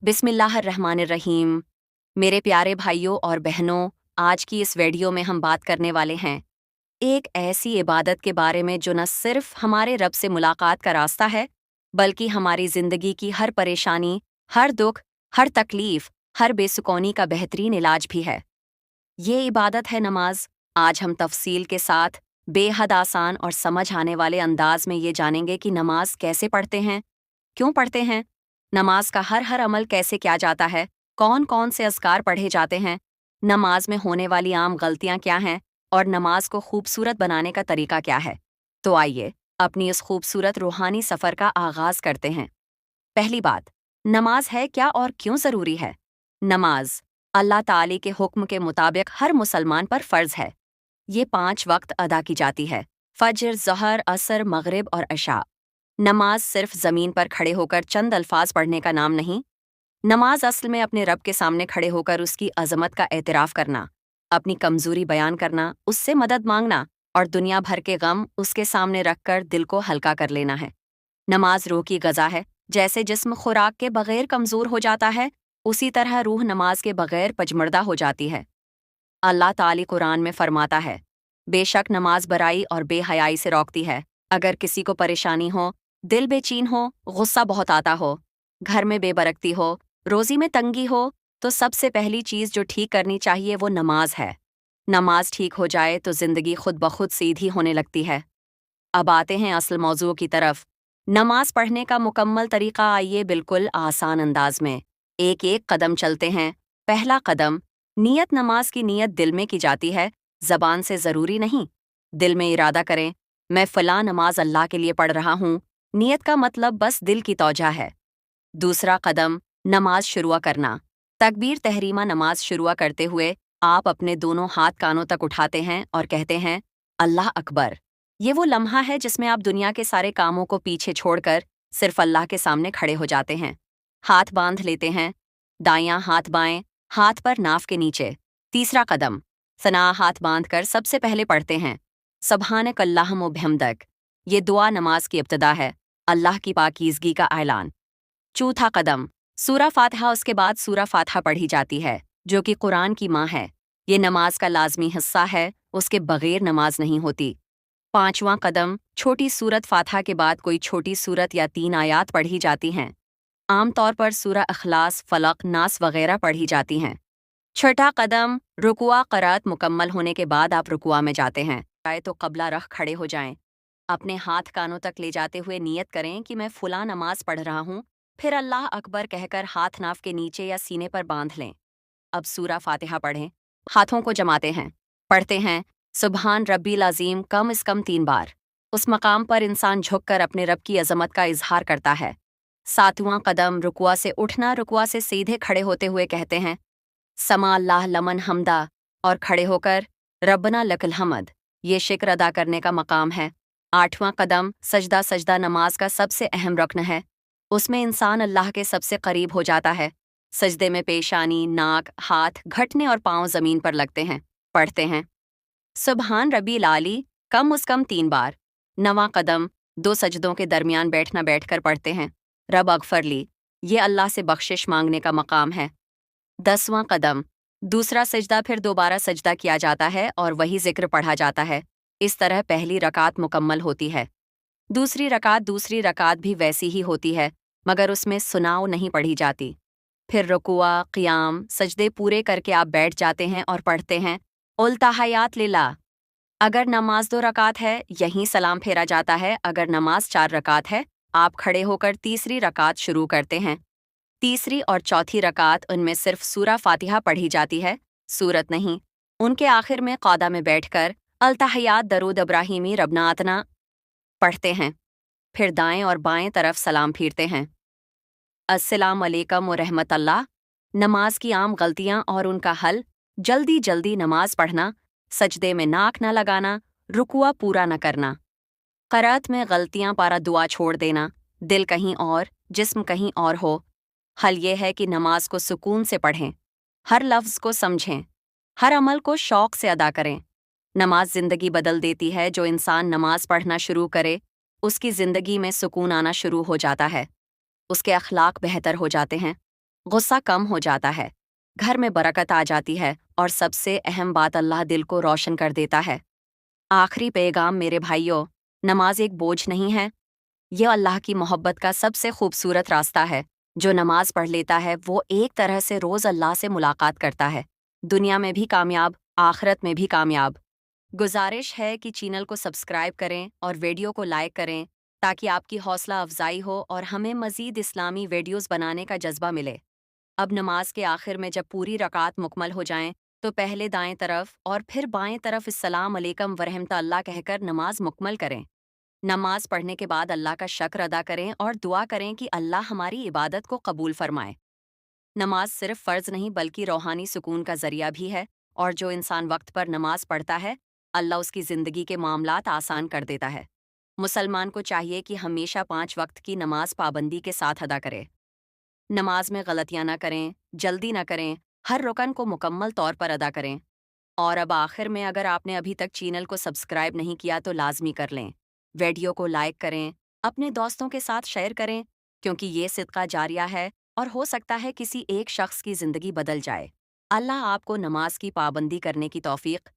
बिस्मिल्लाहिर्रहमानिर्रहीम। मेरे प्यारे भाइयों और बहनों, आज की इस वीडियो में हम बात करने वाले हैं एक ऐसी इबादत के बारे में जो न सिर्फ हमारे रब से मुलाकात का रास्ता है, बल्कि हमारी ज़िंदगी की हर परेशानी, हर दुख, हर तकलीफ, हर बेसुकूनी का बेहतरीन इलाज भी है। ये इबादत है नमाज। आज हम तफसील के साथ बेहद आसान और समझ आने वाले अंदाज में ये जानेंगे कि नमाज कैसे पढ़ते हैं, क्यों पढ़ते हैं, नमाज का हर अमल कैसे किया जाता है, कौन कौन से अज़कार पढ़े जाते हैं, नमाज में होने वाली आम गलतियां क्या हैं और नमाज को खूबसूरत बनाने का तरीका क्या है। तो आइए अपनी इस खूबसूरत रूहानी सफ़र का आगाज़ करते हैं। पहली बात, नमाज है क्या और क्यों ज़रूरी है। नमाज अल्लाह ताली के हुक्म के मुताबिक हर मुसलमान पर फ़र्ज़ है। ये 5 वक्त अदा की जाती है: फजर, ज़हर, असर, मगरिब और अशा। नमाज सिर्फ ज़मीन पर खड़े होकर चंद अल्फाज पढ़ने का नाम नहीं। नमाज असल में अपने रब के सामने खड़े होकर उसकी अज़मत का एतराफ़ करना, अपनी कमज़ोरी बयान करना, उससे मदद मांगना और दुनिया भर के गम उसके सामने रखकर दिल को हल्का कर लेना है। नमाज रूह की ग़ज़ा है। जैसे जिस्म खुराक के बग़ैर कमज़ोर हो जाता है, उसी तरह रूह नमाज के बग़ैर पजमर्दा हो जाती है। अल्लाह ताली कुरान में फरमाता है, बेशक नमाज बुराई और बेहयाई से रोकती है। अगर किसी को परेशानी हो, दिल बेचैन हो, गुस्सा बहुत आता हो, घर में बेबरकती हो, रोज़ी में तंगी हो, तो सबसे पहली चीज़ जो ठीक करनी चाहिए वो नमाज है। नमाज ठीक हो जाए तो ज़िंदगी खुद ब खुद सीधी होने लगती है। अब आते हैं असल मौजू की तरफ। नमाज पढ़ने का मुकम्मल तरीका आइए बिल्कुल आसान अंदाज में एक एक कदम चलते हैं। पहला कदम, नियत। नमाज की नियत दिल में की जाती है, ज़बान से ज़रूरी नहीं। दिल में इरादा करें, मैं फ़लाँ नमाज अल्लाह के लिए पढ़ रहा हूँ। नियत का मतलब बस दिल की तौजा है। दूसरा कदम, नमाज शुरू करना। तकबीर तहरीमा नमाज शुरू करते हुए आप अपने दोनों हाथ कानों तक उठाते हैं और कहते हैं, अल्लाह अकबर। ये वो लम्हा है जिसमें आप दुनिया के सारे कामों को पीछे छोड़कर सिर्फ अल्लाह के सामने खड़े हो जाते हैं। हाथ बांध लेते हैं, दायां हाथ बाएं, हाथ पर नाफ के नीचे। तीसरा कदम, सना हाथ बांधकर सबसे पहले पढ़ते हैं, सुब्हानक अल्लाहुम्मा व बिहम्दिक। ये दुआ नमाज की इब्तिदा है, अल्लाह की पाकीज़गी का ऐलान। चौथा कदम, सूरा फातिहा। उसके बाद सूरा फातिहा पढ़ी जाती है, जो कि कुरान की माँ है। ये नमाज का लाजमी हिस्सा है, उसके बगैर नमाज नहीं होती। पांचवां कदम, छोटी सूरत फातिहा के बाद कोई छोटी सूरत या 3 आयात पढ़ी जाती हैं। आमतौर पर सूरा अखलास, फलक, नास वगैरह पढ़ी जाती हैं। छठा कदम, रुकुआ। क़रात मुकम्मल होने के बाद आप रुकुआ में जाते हैं। चाहे तो क़ब्ला रख खड़े हो जाएं। अपने हाथ कानों तक ले जाते हुए नियत करें कि मैं फ़ुलां नमाज पढ़ रहा हूँ। फिर अल्लाह अकबर कहकर हाथ नाफ के नीचे या सीने पर बांध लें। अब सूरा फातिहा पढ़ें। हाथों को जमाते हैं, पढ़ते हैं, सुबहान रब्बिल अज़ीम कम से कम 3 बार। उस मकाम पर इंसान झुककर अपने रब की अज़मत का इजहार करता है। सातवां कदम, रुकुआ से उठना। रुकुआ से सीधे खड़े होते हुए कहते हैं, समा अल्लाह लमन हमदा, और खड़े होकर रब्बना लकल हमद। ये शिक्र अदा करने का मकाम है। आठवां कदम, सजदा। सजदा नमाज का सबसे अहम रुकन है। उसमें इंसान अल्लाह के सबसे करीब हो जाता है। सजदे में पेशानी, नाक, हाथ, घुटने और पाँव ज़मीन पर लगते हैं। पढ़ते हैं, सुबहान रब्बिल आली कम से कम 3 बार। नवां कदम, 2 सजदों के दरमियान बैठकर पढ़ते हैं, रब अगफर ली। ये अल्लाह से बख्शिश मांगने का मकाम है। 10वां कदम, दूसरा सजदा। फिर दोबारा सजदा किया जाता है और वही जिक्र पढ़ा जाता है। इस तरह पहली रकात मुकम्मल होती है। दूसरी रकात भी वैसी ही होती है, मगर उसमें सुनाव नहीं पढ़ी जाती। फिर रुकुआ, क़ियाम, सजदे पूरे करके आप बैठ जाते हैं और पढ़ते हैं, उल तहय्यात लिल्लाह। अगर नमाज 2 रकात है, यहीं सलाम फेरा जाता है। अगर नमाज 4 रकात है, आप खड़े होकर तीसरी रकात शुरू करते हैं। तीसरी और चौथी रकात, उनमें सिर्फ सूरा फातिहा पढ़ी जाती है, सूरत नहीं। उनके आखिर में क़ौदा में बैठकर अल तहय्यात, दरूद इब्राहिमी, रब्ना आतना पढ़ते हैं। फिर दाएं और बाएं तरफ सलाम फिरते हैं, अस्सलाम अलैकुम व रहमतुल्लाह। नमाज की आम गलतियां और उनका हल: जल्दी जल्दी नमाज पढ़ना, सजदे में नाक न लगाना, रुकुआ पूरा न करना। क़रात में गलतियां पारा दुआ छोड़ देना, दिल कहीं और, जिस्म कहीं और हो। हल ये है कि नमाज को सुकून से पढ़ें, हर लफ्ज़ को समझें, हर अमल को शौक़ से अदा करें। नमाज ज़िंदगी बदल देती है। जो इंसान नमाज पढ़ना शुरू करे, उसकी ज़िंदगी में सुकून आना शुरू हो जाता है। उसके अखलाक बेहतर हो जाते हैं, غصہ کم ہو جاتا ہے، گھر میں برکت آ جاتی ہے، اور سب سے اہم بات اللہ دل کو روشن کر دیتا ہے۔ آخری پیغام میرے بھائیوں، نماز ایک بوجھ نہیں ہے، یہ اللہ کی محبت کا سب سے خوبصورت راستہ ہے۔ جو نماز پڑھ لیتا ہے وہ ایک طرح سے روز اللہ سے ملاقات کرتا ہے، دنیا میں بھی کامیاب، آخرت میں بھی کامیاب۔ گزارش ہے کہ چینل کو سبسکرائب کریں اور ویڈیو کو لائک کریں تاکہ آپ کی حوصلہ افزائی ہو اور ہمیں مزید اسلامی ویڈیوز بنانے کا جذبہ ملے۔ اب نماز کے آخر میں جب پوری رکعت مکمل ہو جائیں تو پہلے دائیں طرف اور پھر بائیں طرف السلام علیکم ورحمۃ اللہ کہہ کر نماز مکمل کریں۔ نماز پڑھنے کے بعد اللہ کا شکر ادا کریں اور دعا کریں کہ اللہ ہماری عبادت کو قبول فرمائے۔ نماز صرف فرض نہیں بلکہ روحانی سکون کا ذریعہ بھی ہے، اور جو انسان وقت پر نماز پڑھتا ہے اللہ اس کی زندگی کے معاملات آسان کر دیتا ہے۔ مسلمان کو چاہیے کہ ہمیشہ 5 وقت کی نماز پابندی کے ساتھ ادا کرے، نماز میں غلطیاں نہ کریں، جلدی نہ کریں، ہر رکن کو مکمل طور پر ادا کریں۔ اور اب آخر میں اگر آپ نے ابھی تک چینل کو سبسکرائب نہیں کیا تو لازمی کر لیں، ویڈیو کو لائک کریں، اپنے دوستوں کے ساتھ شیئر کریں، کیونکہ یہ صدقہ جاریہ ہے اور ہو سکتا ہے کسی ایک شخص کی زندگی بدل جائے۔ اللہ آپ کو نماز کی پابندی کرنے کی توفیق